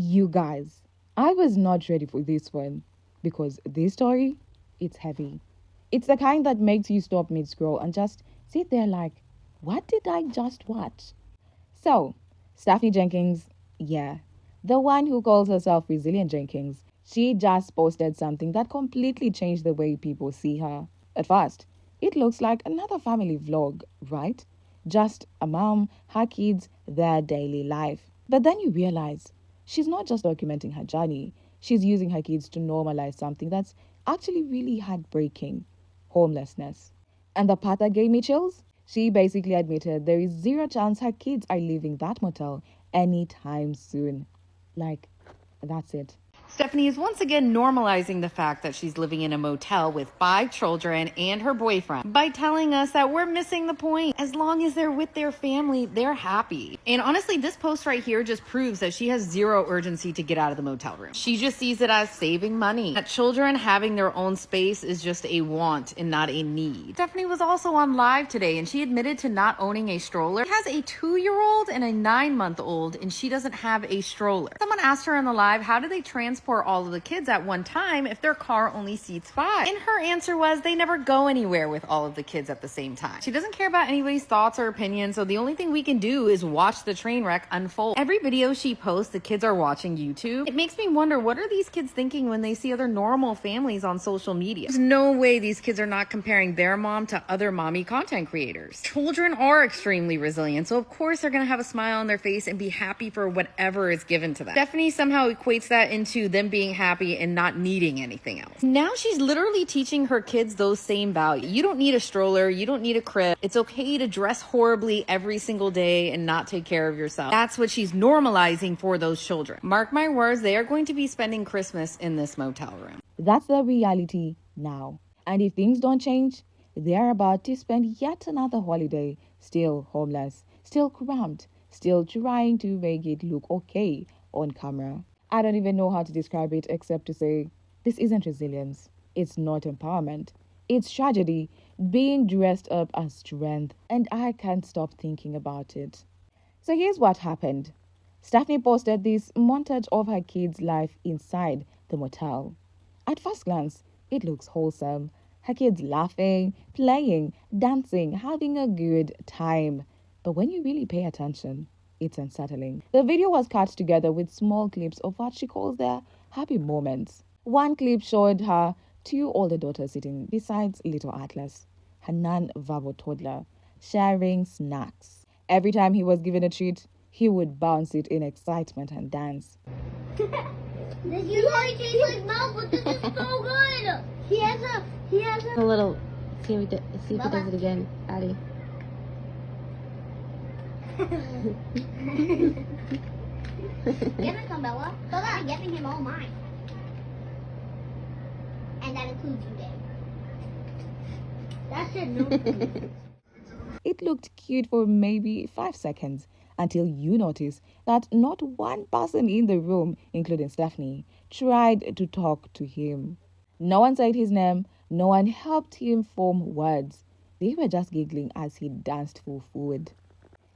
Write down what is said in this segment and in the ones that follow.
You guys, I was not ready for this one because this story, it's heavy. It's the kind that makes you stop mid scroll and just sit there like, what did I just watch? So, Stephanie Jenkins, yeah, the one who calls herself Resilient Jenkins, she just posted something that completely changed the way people see her. At first, it looks like another family vlog, right? Just a mom, her kids, their daily life. But then you realize she's not just documenting her journey, she's using her kids to normalize something that's actually really heartbreaking: homelessness. And the part that gave me chills? She basically admitted there is zero chance her kids are leaving that motel anytime soon. Like, that's it. Stephanie is once again normalizing the fact that she's living in a motel with 5 children and her boyfriend by telling us that we're missing the point. As long as they're with their family, they're happy. And honestly, this post right here just proves that she has zero urgency to get out of the motel room. She just sees it as saving money. That children having their own space is just a want and not a need. Stephanie was also on live today and she admitted to not owning a stroller. She has a 2-year-old and a 9-month-old and she doesn't have a stroller. Someone asked her in the live, how do they transport all of the kids at one time if their car only seats 5? And her answer was they never go anywhere with all of the kids at the same time. She doesn't care about anybody's thoughts or opinions, so the only thing we can do is watch the train wreck unfold. Every video she posts, the kids are watching YouTube. It makes me wonder, what are these kids thinking when they see other normal families on social media? There's no way these kids are not comparing their mom to other mommy content creators. Children are extremely resilient, so of course they're gonna have a smile on their face and be happy for whatever is given to them. Stephanie somehow equates that into them being happy and not needing anything else. Now she's literally teaching her kids those same values. You don't need a stroller, you don't need a crib. It's okay to dress horribly every single day and not take care of yourself. That's what she's normalizing for those children. Mark my words, they are going to be spending Christmas in this motel room. That's the reality now. And if things don't change, they're about to spend yet another holiday still homeless, still cramped, still trying to make it look okay on camera. I don't even know how to describe it except to say this isn't resilience. It's not empowerment. It's tragedy being dressed up as strength, and I can't stop thinking about it. So here's what happened. Stephanie posted this montage of her kids' life inside the motel. At first glance, it looks wholesome. Her kids laughing, playing, dancing, having a good time. But when you really pay attention, it's unsettling. The video was cut together with small clips of what she calls their happy moments. One clip showed her 2 older daughters sitting beside little Atlas, her non-verbal toddler, sharing snacks. Every time he was given a treat, he would bounce it in excitement and dance. This usually tastes like milk, but this is so good. He has a little. See if he does it again, Addie. Give it some, Bella. So that I'm giving him all mine. And that includes you, Dave. That's it, no. It looked cute for maybe 5 seconds until you notice that not one person in the room, including Stephanie, tried to talk to him. No one said his name, no one helped him form words. They were just giggling as he danced for food.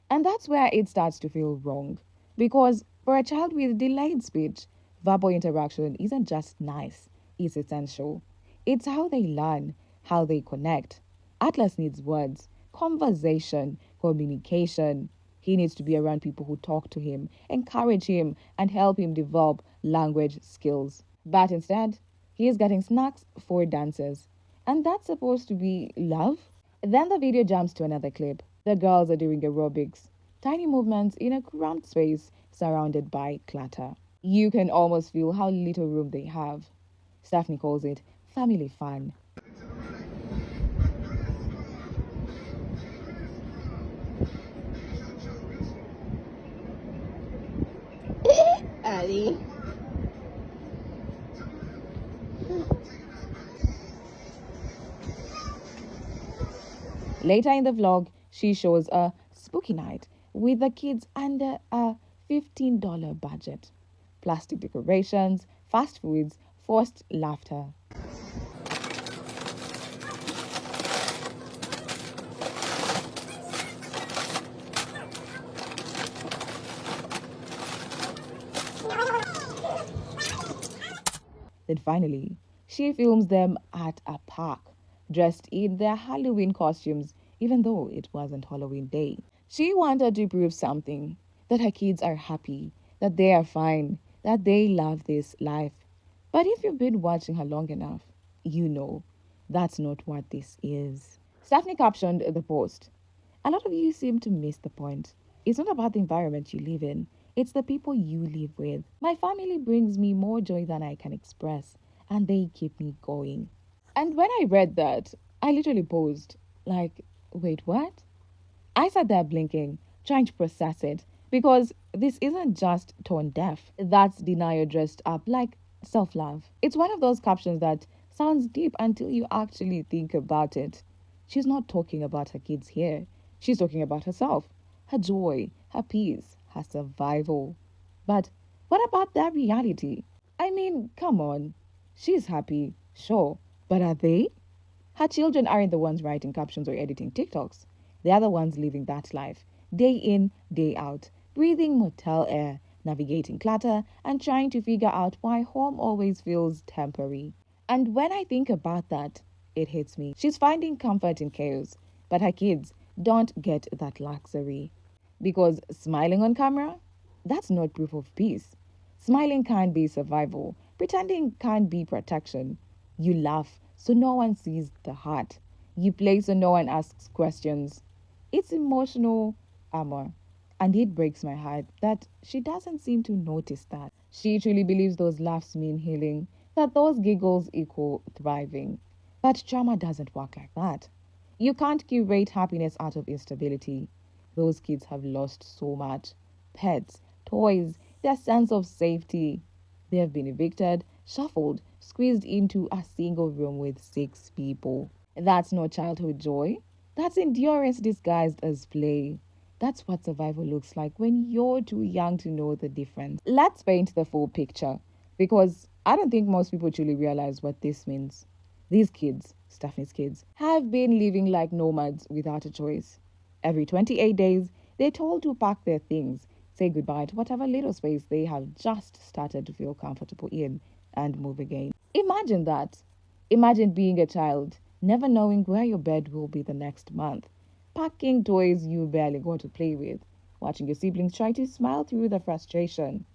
And that's where it starts to feel wrong. Because for a child with delayed speech, verbal interaction isn't just nice, it's essential. It's how they learn, how they connect. Atlas needs words, conversation, communication. He needs to be around people who talk to him, encourage him, and help him develop language skills. But instead, he is getting snacks for dances. And that's supposed to be love? Then the video jumps to another clip. The girls are doing aerobics, tiny movements in a cramped space surrounded by clutter. You can almost feel how little room they have. Stephanie calls it family fun. Addie. Later in the vlog, she shows a spooky night with the kids under a $15 budget. Plastic decorations, fast foods, forced laughter. Then finally, she films them at a park, dressed in their Halloween costumes, even though it wasn't Halloween day. She wanted to prove something, that her kids are happy, that they are fine, that they love this life. But if you've been watching her long enough, you know that's not what this is. Stephanie captioned the post. A lot of you seem to miss the point. It's not about the environment you live in, it's the people you live with. My family brings me more joy than I can express, and they keep me going. And when I read that, I literally paused. Like, wait, what? I sat there blinking, trying to process it, because this isn't just tone deaf. That's denial dressed up like self love. It's one of those captions that sounds deep until you actually think about it. She's not talking about her kids here. She's talking about herself, her joy, her peace, her survival. But what about that reality? I mean, come on. She's happy, sure, but are they? Her children aren't the ones writing captions or editing TikToks. They are the ones living that life, day in, day out, breathing motel air, navigating clutter, and trying to figure out why home always feels temporary. And when I think about that, it hits me. She's finding comfort in chaos, but her kids don't get that luxury. Because smiling on camera, that's not proof of peace. Smiling can't be survival. Pretending can't be protection. You laugh so no one sees the heart. You play so no one asks questions. It's emotional armor. And it breaks my heart that she doesn't seem to notice that. She truly believes those laughs mean healing, that those giggles equal thriving. But trauma doesn't work like that. You can't curate happiness out of instability. Those kids have lost so much: pets, toys, their sense of safety. They have been evicted, shuffled, squeezed into a single room with 6 people. That's not childhood joy. That's endurance disguised as play. That's what survival looks like when you're too young to know the difference. Let's paint the full picture, because I don't think most people truly realize what this means. These kids, Stephanie's kids, have been living like nomads without a choice. Every 28 days, they're told to pack their things, say goodbye to whatever little space they have just started to feel comfortable in, and move again. Imagine that. Imagine being a child, never knowing where your bed will be the next month, packing toys you barely got to play with, watching your siblings try to smile through the frustration.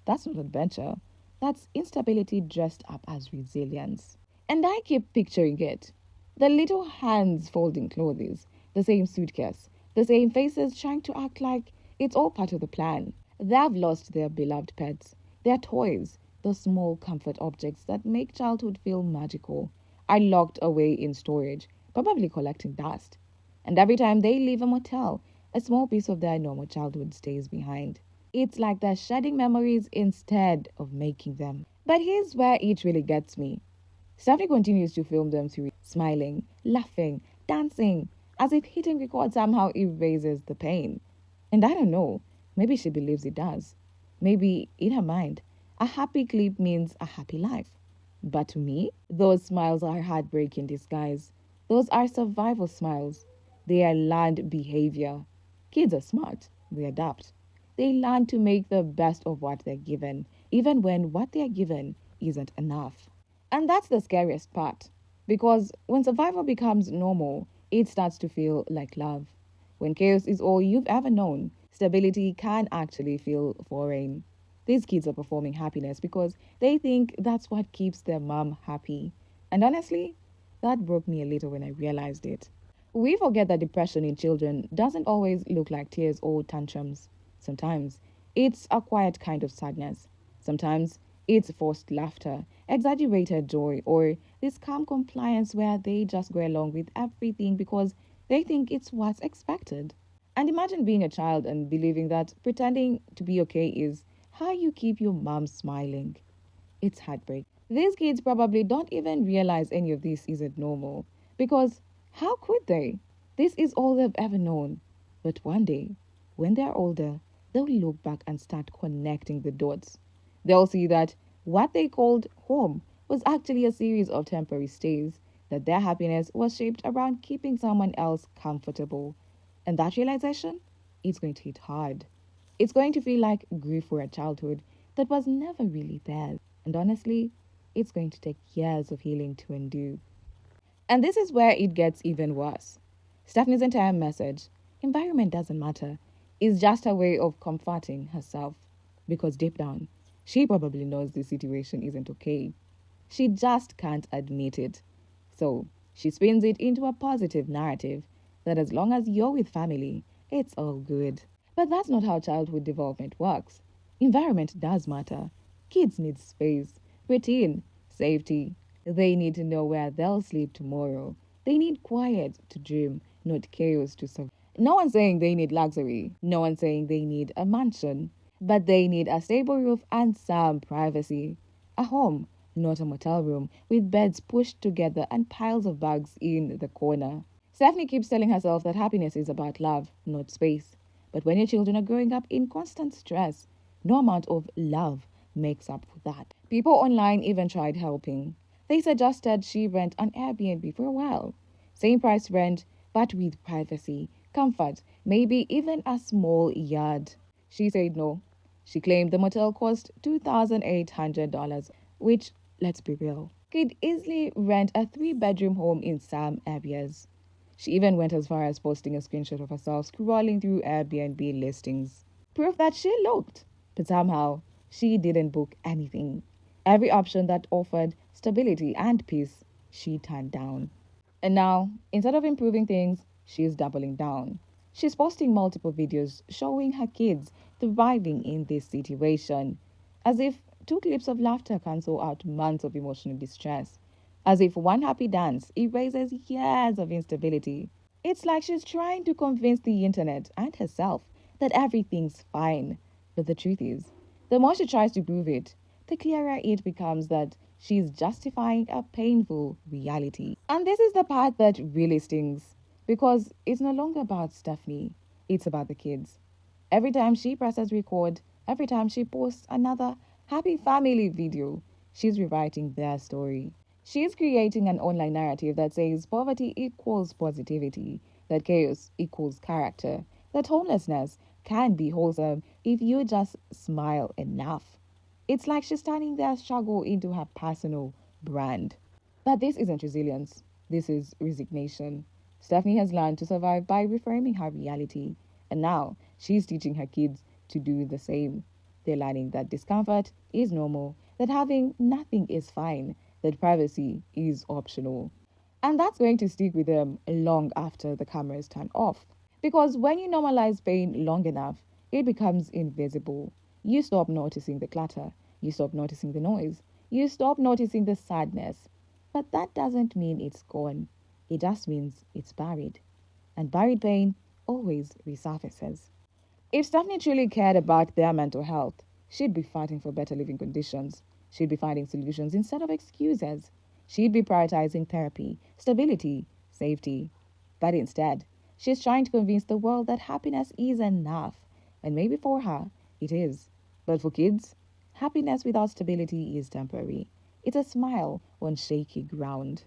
That's not adventure. That's instability dressed up as resilience. And I keep picturing it. The little hands folding clothes, the same suitcase, the same faces trying to act like it's all part of the plan. They have lost their beloved pets, their toys, those small comfort objects that make childhood feel magical, are locked away in storage, probably collecting dust. And every time they leave a motel, a small piece of their normal childhood stays behind. It's like they're shedding memories instead of making them. But here's where it really gets me. Stephanie continues to film them through smiling, laughing, dancing, as if hitting record somehow erases the pain. And I don't know, maybe she believes it does. Maybe, in her mind, a happy clip means a happy life. But to me, those smiles are heartbreak in disguise. Those are survival smiles. They are learned behavior. Kids are smart. They adapt. They learn to make the best of what they're given, even when what they're given isn't enough. And that's the scariest part. Because when survival becomes normal, it starts to feel like love. When chaos is all you've ever known, stability can actually feel foreign. These kids are performing happiness because they think that's what keeps their mom happy. And honestly, that broke me a little when I realized it. We forget that depression in children doesn't always look like tears or tantrums. Sometimes it's a quiet kind of sadness. Sometimes it's forced laughter, exaggerated joy, or this calm compliance where they just go along with everything because they think it's what's expected. And imagine being a child and believing that pretending to be okay is how you keep your mom smiling. It's heartbreak. These kids probably don't even realize any of this isn't normal. Because how could they? This is all they've ever known. But one day, when they're older, they'll look back and start connecting the dots. They'll see that what they called home was actually a series of temporary stays, that their happiness was shaped around keeping someone else comfortable. And that realization, it's going to hit hard. It's going to feel like grief for a childhood that was never really theirs. And honestly, it's going to take years of healing to undo. And this is where it gets even worse. Stephanie's entire message, environment doesn't matter, is just a way of comforting herself. Because deep down, she probably knows the situation isn't okay. She just can't admit it. So she spins it into a positive narrative that as long as you're with family, it's all good. But that's not how childhood development works. Environment does matter. Kids need space, routine, safety. They need to know where they'll sleep tomorrow. They need quiet to dream, not chaos to survive. No one's saying they need luxury. No one's saying they need a mansion. But they need a stable roof and some privacy. A home, not a motel room, with beds pushed together and piles of bags in the corner. Stephanie keeps telling herself that happiness is about love, not space. But when your children are growing up in constant stress, no amount of love makes up for that. People online even tried helping. They suggested she rent an Airbnb for a while. Same price rent, but with privacy, comfort, maybe even a small yard. She said no. She claimed the motel cost $2,800, which, let's be real, could easily rent a 3-bedroom home in some areas. She even went as far as posting a screenshot of herself scrolling through Airbnb listings. Proof that she looked. But somehow, she didn't book anything. Every option that offered stability and peace, she turned down. And now, instead of improving things, she's doubling down. She's posting multiple videos showing her kids thriving in this situation, as if 2 clips of laughter cancel out months of emotional distress, as if one happy dance erases years of instability. It's like she's trying to convince the internet and herself that everything's fine. But the truth is, the more she tries to prove it, the clearer it becomes that she's justifying a painful reality. And this is the part that really stings, because it's no longer about Stephanie, it's about the kids. Every time she presses record, every time she posts another happy family video, she's rewriting their story. She's creating an online narrative that says poverty equals positivity, that chaos equals character, that homelessness can be wholesome if you just smile enough. It's like she's turning their struggle into her personal brand. But this isn't resilience, this is resignation. Stephanie has learned to survive by reframing her reality, and now she's teaching her kids to do the same. They're learning that discomfort is normal, that having nothing is fine, that privacy is optional. And that's going to stick with them long after the cameras turn off. Because when you normalize pain long enough, it becomes invisible. You stop noticing the clutter, you stop noticing the noise, you stop noticing the sadness. But that doesn't mean it's gone. It just means it's buried. And buried pain always resurfaces. If Stephanie truly cared about their mental health, she'd be fighting for better living conditions. She'd be finding solutions instead of excuses. She'd be prioritizing therapy, stability, safety. But instead, she's trying to convince the world that happiness is enough. And maybe for her, it is. But for kids, happiness without stability is temporary. It's a smile on shaky ground.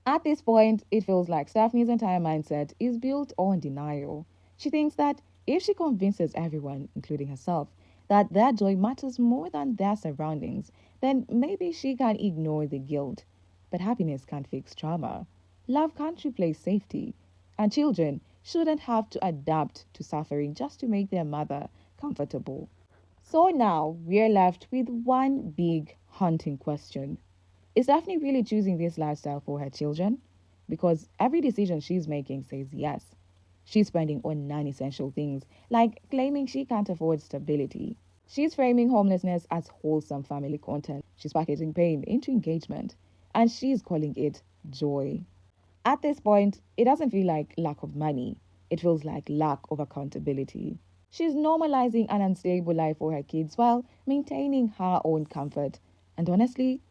At this point, it feels like Stephanie's entire mindset is built on denial. She thinks that if she convinces everyone, including herself, that their joy matters more than their surroundings, then maybe she can ignore the guilt. But happiness can't fix trauma. Love can't replace safety. And children shouldn't have to adapt to suffering just to make their mother comfortable. So now we're left with one big haunting question. Is Daphne really choosing this lifestyle for her children? Because every decision she's making says yes. She's spending on non-essential things, like claiming she can't afford stability. She's framing homelessness as wholesome family content. She's packaging pain into engagement. And she's calling it joy. At this point, it doesn't feel like lack of money. It feels like lack of accountability. She's normalizing an unstable life for her kids while maintaining her own comfort. And honestly,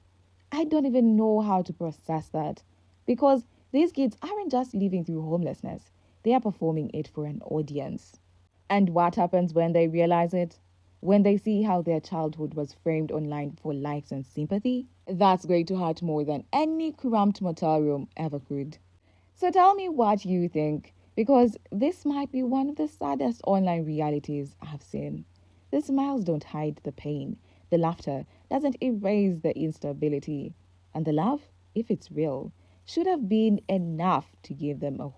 I don't even know how to process that. Because these kids aren't just living through homelessness, they are performing it for an audience. And what happens when they realize it? When they see how their childhood was framed online for likes and sympathy? That's going to hurt more than any cramped motel room ever could. So tell me what you think, because this might be one of the saddest online realities I've seen. The smiles don't hide the pain. The laughter doesn't erase the instability. And the love, if it's real, should have been enough to give them a